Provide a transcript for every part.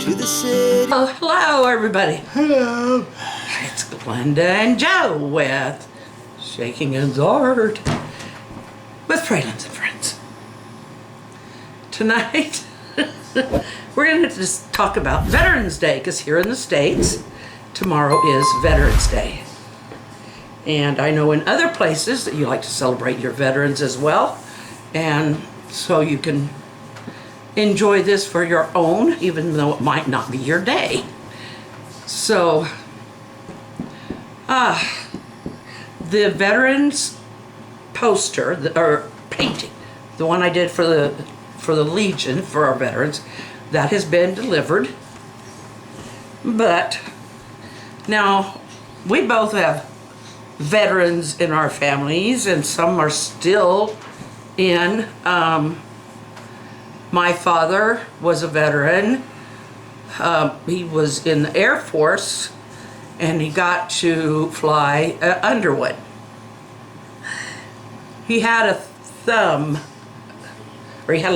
to the city. Oh, hello everybody. Hello. It's Glenda and Joe with Shaking Hands Hard with Fralins and Friends. Tonight, we're going to just talk about Veterans Day, because here in the States, tomorrow is Veterans Day. And I know in other places that you like to celebrate your veterans as well. And so you can enjoy this for your own, even though it might not be your day. So, the veterans poster, or painting, the one I did for the Legion, for our veterans, that has been delivered. But now, we both have veterans in our families, and some are still in. My father was a veteran. He was in the Air Force, and he got to fly Underwood. He had a thumb, or he had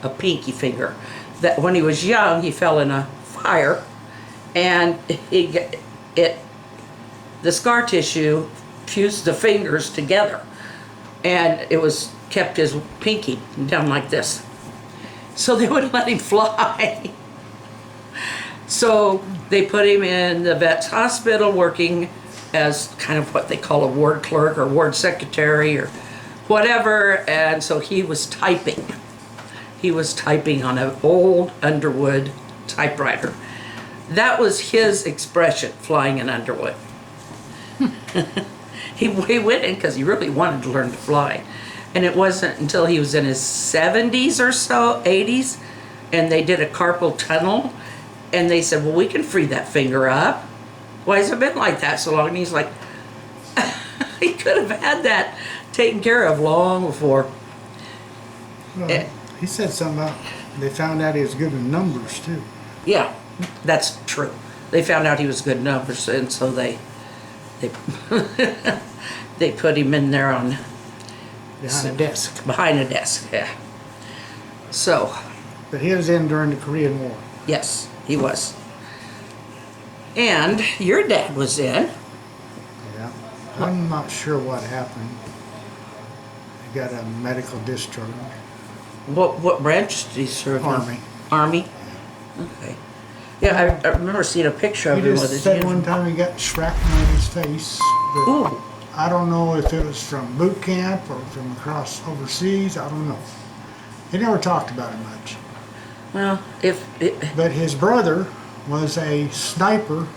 a pinky finger, that when he was young, he fell in a fire, and the scar tissue fused the fingers together, and it kept his pinky down like this. So they wouldn't let him fly. So they put him in the vet's hospital working as kind of what they call a ward clerk or ward secretary or whatever, and so he was typing. He was typing on an old Underwood typewriter. That was his expression, flying in Underwood. He went in because he really wanted to learn to fly. And it wasn't until he was in his 70s or so, 80s, and they did a carpal tunnel, and they said, well, we can free that finger up. Why has it been like that so long? And he's like, he could have had that taken care of long before. Well, he said something about they found out he was good in numbers, too. Yeah, that's true. They found out he was good in numbers, and so they they put him in there on... Behind a desk. Behind a desk, yeah. So. But he was in during the Korean War. Yes, he was. And your dad was in. Yeah. I'm not sure what happened. He got a medical discharge. What branch did he serve in? Army. Army? Yeah. Okay. Yeah, I remember seeing a picture of him with his... He just said one time he got shrapnel in his face. But ooh. I don't know if it was from boot camp or from across overseas. I don't know. He never talked about it much. Well, But his brother was a sniper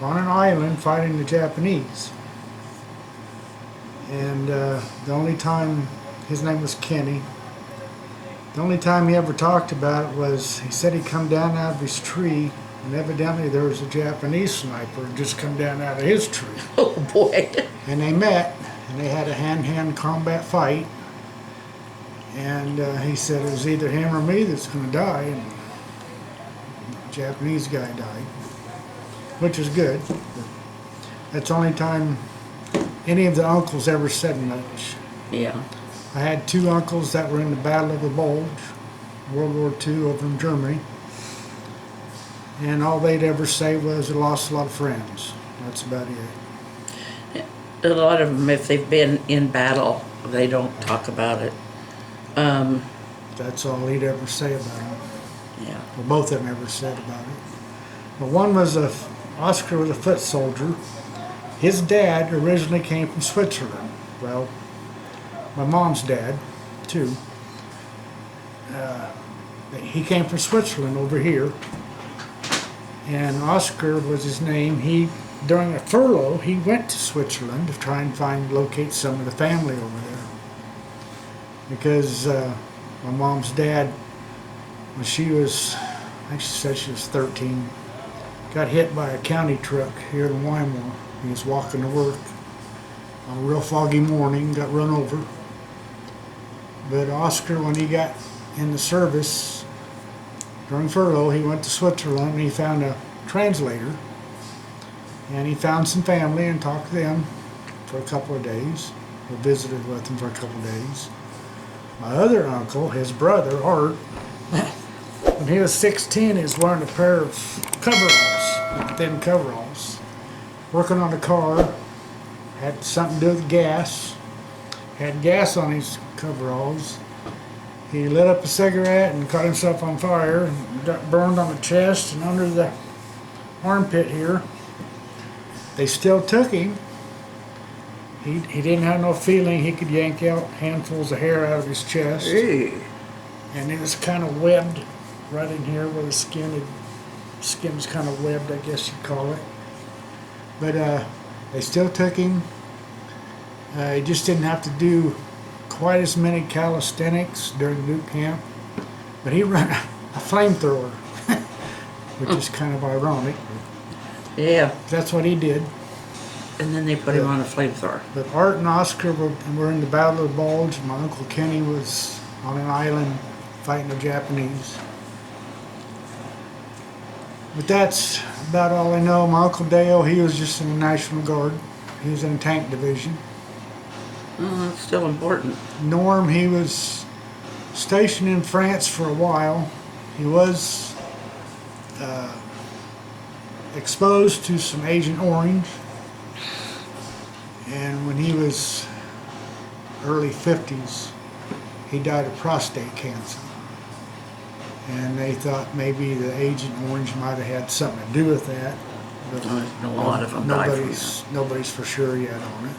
on an island fighting the Japanese. And the only time, his name was Kenny, the only time he ever talked about it was, he said he'd come down out of his tree, and evidently there was a Japanese sniper who just come down out of his tree. oh boy. And they met, and they had a hand-to-hand combat fight. And he said it was either him or me that's going to die, and the Japanese guy died, which is good. But that's the only time any of the uncles ever said much. Yeah. I had two uncles that were in the Battle of the Bulge, World War II over in Germany. And all they'd ever say was they lost a lot of friends. That's about it. A lot of them, if they've been in battle, they don't talk about it. That's all he'd ever say about them. Yeah. Well, both of them ever said about it. But one was Oscar was a foot soldier. His dad originally came from Switzerland. Well, my mom's dad, too. He came from Switzerland over here. And Oscar was his name. During a furlough, he went to Switzerland to try and locate some of the family over there. Because my mom's dad, when she was, I think she said she was 13, got hit by a county truck here in Wymore. He was walking to work on a real foggy morning, got run over. But Oscar, when he got in the service, during furlough, he went to Switzerland and he found a translator. And he found some family and talked to them for a couple of days, or visited with them for a couple of days. My other uncle, his brother, Art, when he was 16, he was wearing a pair of coveralls, thin coveralls, working on a car, had something to do with gas, had gas on his coveralls. He lit up a cigarette and caught himself on fire, and got burned on the chest and under the armpit here. They still took him. He didn't have no feeling. He could yank out handfuls of hair out of his chest. Hey. And it was kind of webbed right in here where the skin was kind of webbed, I guess you'd call it. But they still took him. He just didn't have to do quite as many calisthenics during boot camp. But he ran a flamethrower, which is kind of ironic. Yeah. That's what he did. And then they put him on a flamethrower. But Art and Oscar were in the Battle of the Bulge. My Uncle Kenny was on an island fighting the Japanese. But that's about all I know. My Uncle Dale, he was just in the National Guard. He was in the tank division. Oh, that's still important. Norm, he was stationed in France for a while. He was exposed to some Agent Orange. And when he was early 50s, he died of prostate cancer. And they thought maybe the Agent Orange might have had something to do with that. But A lot of them died from that. Nobody's for sure yet on it.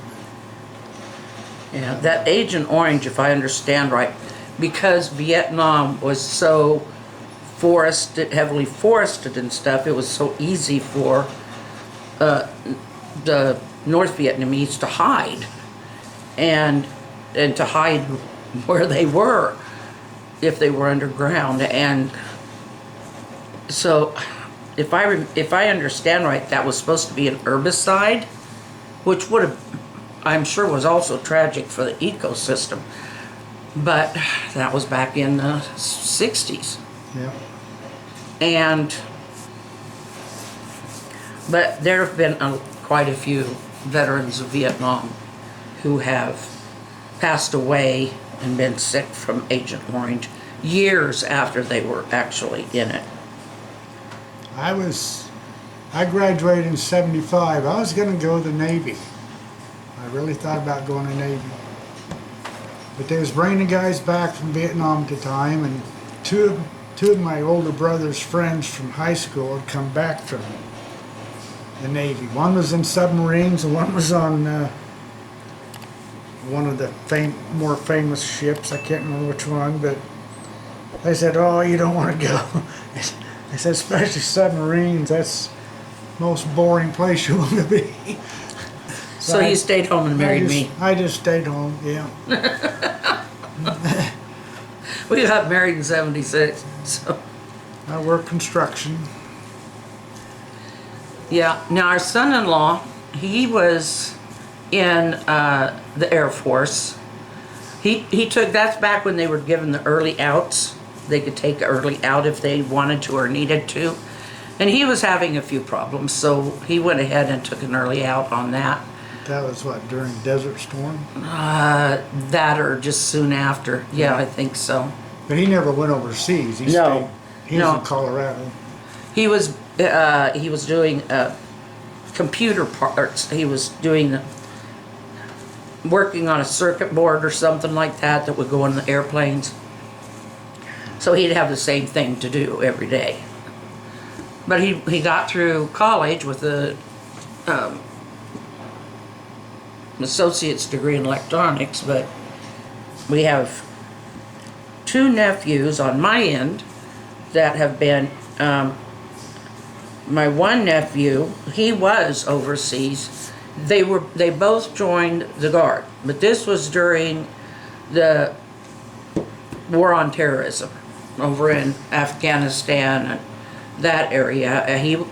Yeah, that Agent Orange, if I understand right, because Vietnam was so heavily forested and stuff, it was so easy for the North Vietnamese to hide and to hide where they were if they were underground. And so if I understand right, that was supposed to be an herbicide, which would have, I'm sure, was also tragic for the ecosystem. But that was back in the 60s. Yeah. But there have been quite a few veterans of Vietnam who have passed away and been sick from Agent Orange years after they were actually in it. I graduated in 75. I was going to go to the Navy. I really thought about going to the Navy. But they was bringing guys back from Vietnam at the time, and two of my older brother's friends from high school had come back from the Navy. One was in submarines, and one was on one of the more famous ships. I can't remember which one, but they said, "Oh, you don't want to go." They said, "Especially submarines. That's the most boring place you want to be." So you stayed home and married me. I just stayed home, yeah. We got married in 76, so. I work construction. Yeah, now our son-in-law, he was in the Air Force. He took, that's back when they were given the early outs. They could take early out if they wanted to or needed to. And he was having a few problems, so he went ahead and took an early out on that. That was what, during Desert Storm? That or just soon after. Yeah, I think so. But he never went overseas. He No. He was in Colorado. He was doing computer parts. He was working on a circuit board or something like that would go on the airplanes. So he'd have the same thing to do every day. But he got through college with a associate's degree in electronics. But we have two nephews on my end that have been, my one nephew, he was overseas. They both joined the Guard, but this was during the war on terrorism over in Afghanistan and that area. And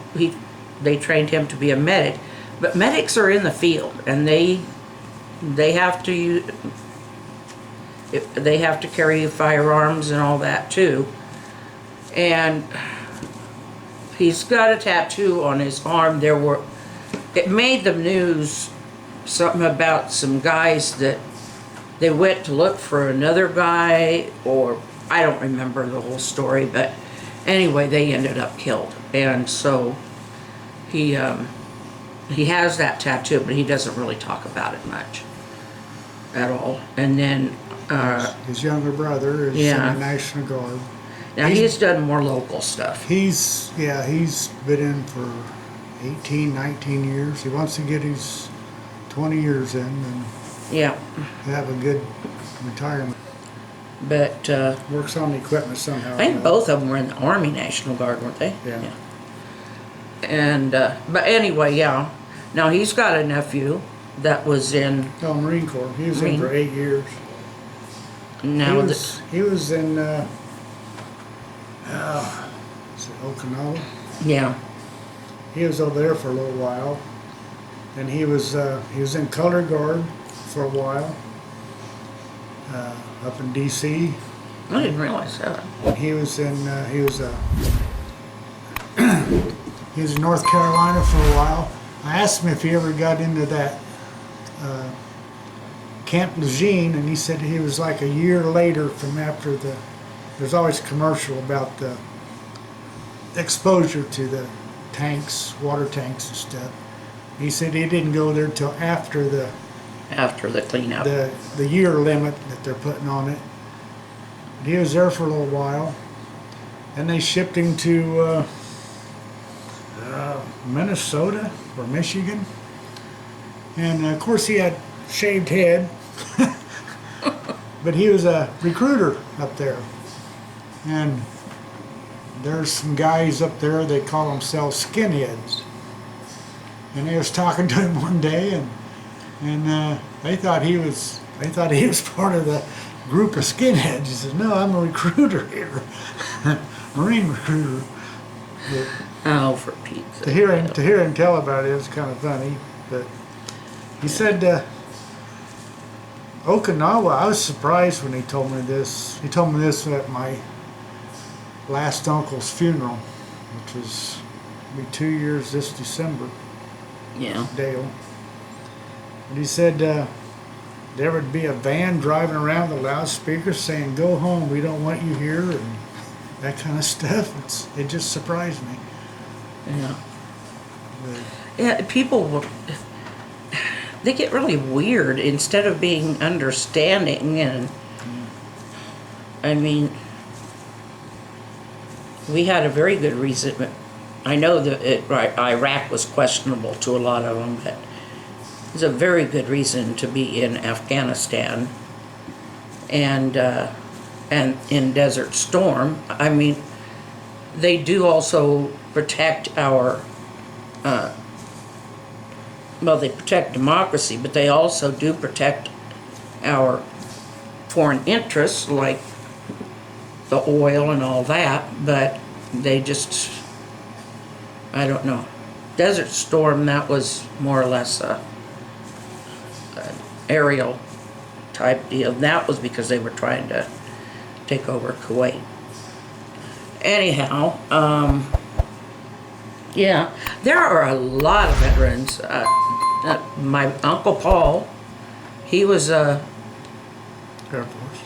they trained him to be a medic, but medics are in the field and they have to carry firearms and all that too. And he's got a tattoo on his arm. It made the news, something about some guys that they went to look for another guy, or I don't remember the whole story, but Anyway, they ended up killed, and so he has that tattoo, but he doesn't really talk about it much at all. And then his younger brother is in the National Guard. Now he's done more local stuff. He's been in for 18, 19 years. He wants to get his 20 years in and have a good retirement. But works on the equipment somehow. I think both of them were in the Army National Guard, weren't they? Yeah. And but anyway, now he's got a nephew that was in Marine Corps. He was in for 8 years. Now he was in is it Okinawa? Yeah. He was over there for a little while. And he was in color guard for a while. Up in D.C. I didn't realize that. He was in North Carolina for a while. I asked him if he ever got into that Camp Lejeune, and he said he was like a year later from after the. There's always a commercial about the exposure to the tanks, water tanks and stuff. He said he didn't go there till after the cleanup, the year limit that they're putting on it. But he was there for a little while, and they shipped him to Minnesota or Michigan, and of course he had shaved head, but he was a recruiter up there, and there's some guys up there, they call themselves skinheads, and they was talking to him one day, and they thought he was part of the group of skinheads. He said, "No, I'm a recruiter here, Marine recruiter." But oh, for Pete's sake. to hear him tell about it was kind of funny. But he said Okinawa. I was surprised when he told me this. He told me this at my last uncle's funeral, which was be 2 years this December. Yeah. Dale. And he said there would be a van driving around the loudspeakers saying, "Go home, we don't want you here," and that kind of stuff. It just surprised me. Yeah. But, Yeah, people they get really weird instead of being understanding, and I mean, we had a very good reason. I know that Iraq was questionable to a lot of them, but it's a very good reason to be in Afghanistan and in Desert Storm. I mean, they do also protect our, they protect democracy, but they also do protect our foreign interests, like the oil and all that, but they just, I don't know. Desert Storm, that was more or less an aerial type deal. That was because they were trying to take over Kuwait. Anyhow, yeah, there are a lot of veterans. My Uncle Paul, he was Air Force.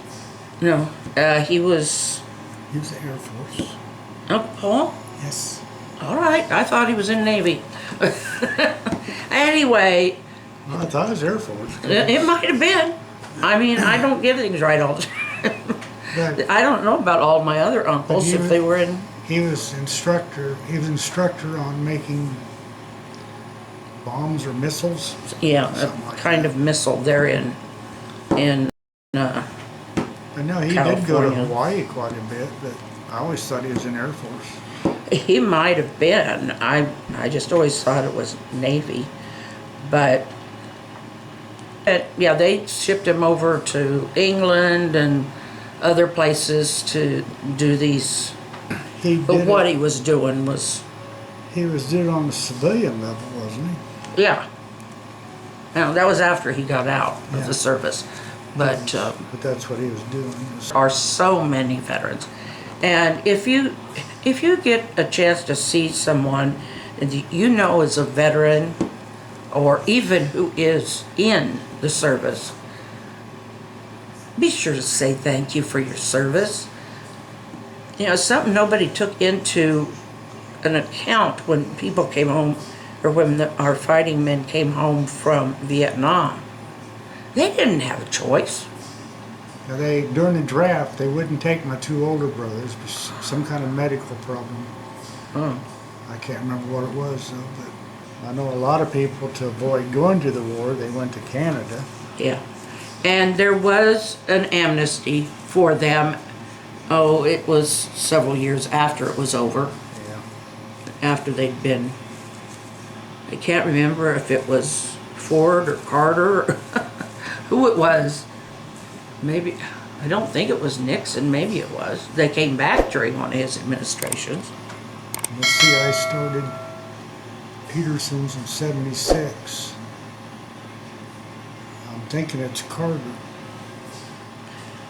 no, he was He was the Air Force. Uncle Paul? Yes. All right, I thought he was in Navy. Anyway, Well, I thought it was Air Force. it might have been. I mean, I don't get things right all the time. But I don't know about all my other uncles if they were in. he was instructor. He was instructor on making bombs or missiles. Yeah, Something a like kind that. of missile. They're in. I know he did go to California. Hawaii quite a bit, but I always thought he was in Air Force. He might have been. I just always thought it was Navy, but yeah, they shipped him over to England and other places to do these. But what he was doing was, he was doing it on the civilian level, wasn't he? yeah. Now that was after he got out of Yeah. the service, but But that's what he was doing. there are so many veterans, and if you get a chance to see someone that you know is a veteran, or even who is in the service, be sure to say thank you for your service. You know, something nobody took into an account when people came home, or when our fighting men came home from Vietnam. They didn't have a choice. Now during the draft, they wouldn't take my two older brothers for some kind of medical problem. Oh. I can't remember what it was though, but I know a lot of people, to avoid going to the war, they went to Canada. Yeah. And there was an amnesty for them. Oh, it was several years after it was over. Yeah. After they'd been, I can't remember if it was Ford or Carter, or who it was. Maybe, I don't think it was Nixon, maybe it was. They came back during one of his administrations. Let's see, I started Peterson's in '76. I'm thinking it's Carter.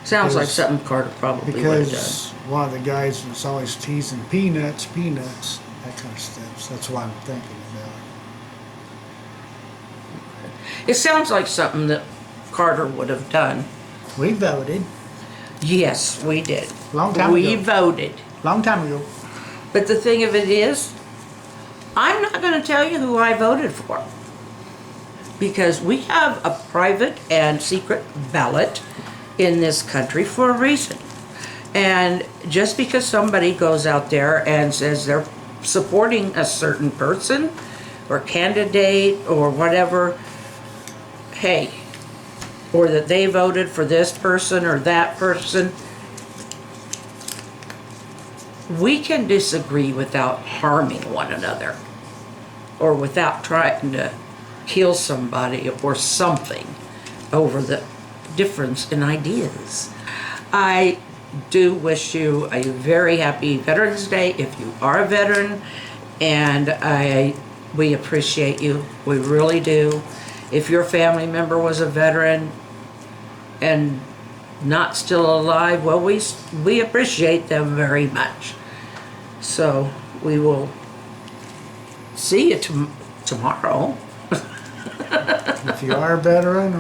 Sounds like Because- something Carter probably would have done. Because one of the guys was always teasing peanuts, that kind of stuff. So that's why I'm thinking about It sounds like something that Carter would have done. it. We voted Yes, we did. Long time We ago. voted. long time ago. But the thing of it is, I'm not going to tell you who I voted for. Because we have a private and secret ballot in this country for a reason. And just because somebody goes out there and says they're supporting a certain person or candidate or whatever, hey, or that they voted for this person or that person, we can disagree without harming one another or without trying to kill somebody or something over the difference in ideas. I do wish you a very happy Veterans Day if you are a veteran, and we appreciate you. We really do. If your family member was a veteran and not still alive, well, we appreciate them very much. So we will see you tomorrow. If you are a veteran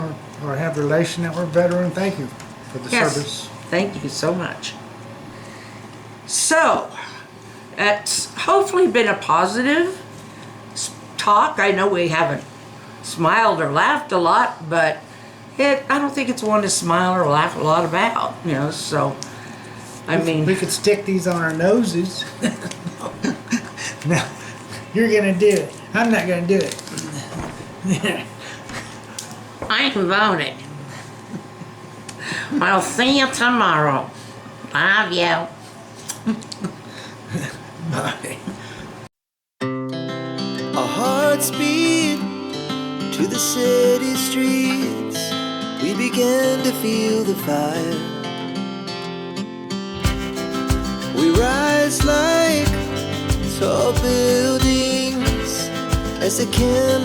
or have a relation that were a veteran, thank you for the Yes. service. Thank you so much. So, it's hopefully been a positive talk. I know we haven't smiled or laughed a lot, but I don't think it's one to smile or laugh a lot about, you know, so, I mean, We could stick these on our noses. No, you're gonna do it. I'm not gonna do it. I voted. I'll see you tomorrow. Love you. Bye. Our hearts beat to the city streets. We began to feel the fire. We rise like tall buildings as the candle